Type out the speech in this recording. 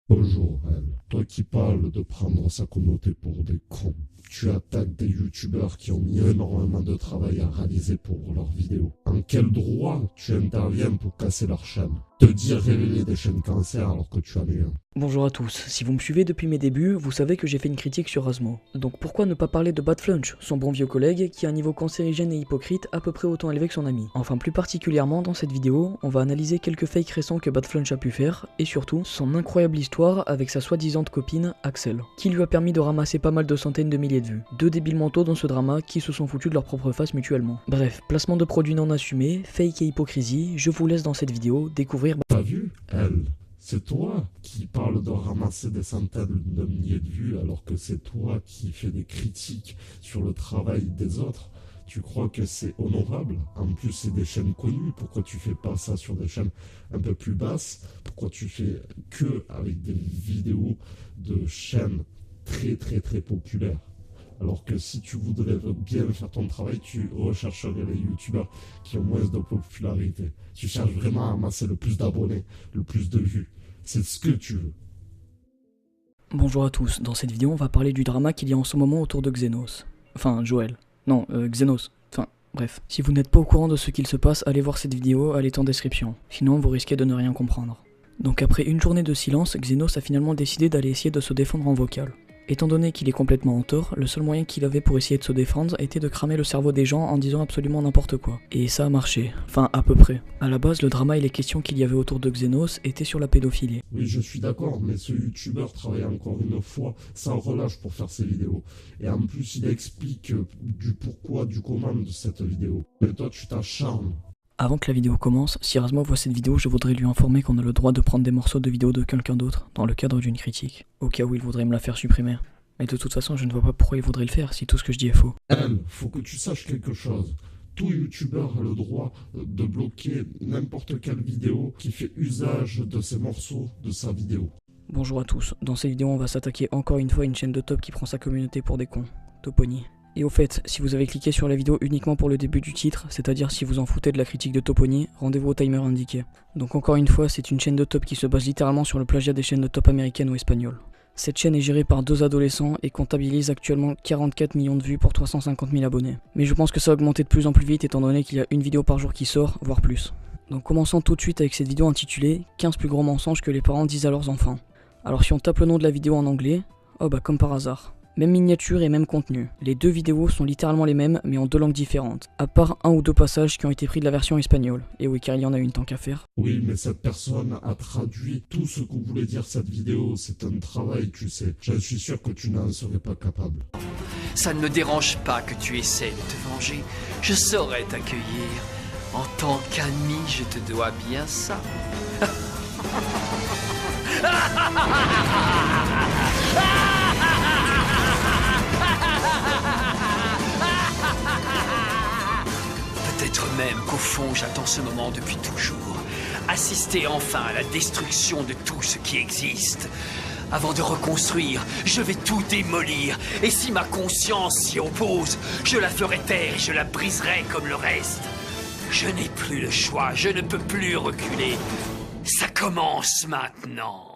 Bonjour, elle. Toi qui parles de prendre sa communauté pour des cons, tu attaques des youtubeurs qui ont mis énormément de travail à réaliser pour leurs vidéos. En quel droit tu interviens pour casser leur chaîne? Te dire révéler des chaînes cancer alors que tu en es un. Bonjour à tous, si vous me suivez depuis mes débuts, vous savez que j'ai fait une critique sur Asmo. Donc pourquoi ne pas parler de Badflunch, son bon vieux collègue qui a un niveau cancérigène et hypocrite à peu près autant élevé que son ami. Enfin plus particulièrement dans cette vidéo, on va analyser quelques fakes récents que Badflunch a pu faire, et surtout son incroyable histoire avec sa soi-disant copine Axel, qui lui a permis de ramasser pas mal de centaines de milliers de vues. Deux débiles mentaux dans ce drama qui se sont foutus de leur propre face mutuellement. Bref, placement de produits non assumés, fake et hypocrisie, je vous laisse dans cette vidéo découvrir... T'as vu, elle? C'est toi qui parle de ramasser des centaines de milliers de vues alors que c'est toi qui fais des critiques sur le travail des autres. Tu crois que c'est honorable? En plus, c'est des chaînes connues. Pourquoi tu fais pas ça sur des chaînes un peu plus basses? Pourquoi tu fais que avec des vidéos de chaînes très populaires? Alors que si tu voudrais bien faire ton travail, tu rechercherais les youtubeurs qui ont moins de popularité. Tu cherches vraiment à amasser le plus d'abonnés, le plus de vues. C'est ce que tu veux. Bonjour à tous, dans cette vidéo on va parler du drama qu'il y a en ce moment autour de Xenos. Enfin, Joël. Non, Xenos. Enfin, bref. Si vous n'êtes pas au courant de ce qu'il se passe, allez voir cette vidéo, elle est en description. Sinon vous risquez de ne rien comprendre. Donc après une journée de silence, Xenos a finalement décidé d'aller essayer de se défendre en vocal. Étant donné qu'il est complètement en tort, le seul moyen qu'il avait pour essayer de se défendre était de cramer le cerveau des gens en disant absolument n'importe quoi. Et ça a marché. Enfin, à peu près. À la base, le drama et les questions qu'il y avait autour de Xenos étaient sur la pédophilie. Oui, je suis d'accord, mais ce youtubeur travaille encore une fois sans relâche pour faire ses vidéos. Et en plus, il explique du pourquoi, du comment de cette vidéo. Mais toi, tu t'acharnes. Avant que la vidéo commence, si Rasmo voit cette vidéo, je voudrais lui informer qu'on a le droit de prendre des morceaux de vidéo de quelqu'un d'autre, dans le cadre d'une critique, au cas où il voudrait me la faire supprimer. Mais de toute façon, je ne vois pas pourquoi il voudrait le faire si tout ce que je dis est faux. Elle, faut que tu saches quelque chose. Tout youtubeur a le droit de bloquer n'importe quelle vidéo qui fait usage de ces morceaux de sa vidéo. Bonjour à tous, dans cette vidéo on va s'attaquer encore une fois à une chaîne de top qui prend sa communauté pour des cons, Topony. Et au fait, si vous avez cliqué sur la vidéo uniquement pour le début du titre, c'est-à-dire si vous en foutez de la critique de Topony, rendez-vous au timer indiqué. Donc encore une fois, c'est une chaîne de top qui se base littéralement sur le plagiat des chaînes de top américaines ou espagnoles. Cette chaîne est gérée par deux adolescents et comptabilise actuellement 44 millions de vues pour 350 000 abonnés. Mais je pense que ça va augmenter de plus en plus vite étant donné qu'il y a une vidéo par jour qui sort, voire plus. Donc commençons tout de suite avec cette vidéo intitulée 15 plus gros mensonges que les parents disent à leurs enfants. Alors si on tape le nom de la vidéo en anglais, oh bah comme par hasard. Même miniature et même contenu. Les deux vidéos sont littéralement les mêmes mais en deux langues différentes, à part un ou deux passages qui ont été pris de la version espagnole. Et oui, car il y en a une tant qu'à faire. Oui, mais cette personne a traduit tout ce que voulait dire cette vidéo. C'est un travail, tu sais. Je suis sûr que tu n'en serais pas capable. Ça ne me dérange pas que tu essaies de te venger. Je saurais t'accueillir. En tant qu'ami, je te dois bien ça. Peut-être même qu'au fond, j'attends ce moment depuis toujours. Assister enfin à la destruction de tout ce qui existe. Avant de reconstruire, je vais tout démolir. Et si ma conscience s'y oppose, je la ferai taire et je la briserai comme le reste. Je n'ai plus le choix, je ne peux plus reculer. Ça commence maintenant.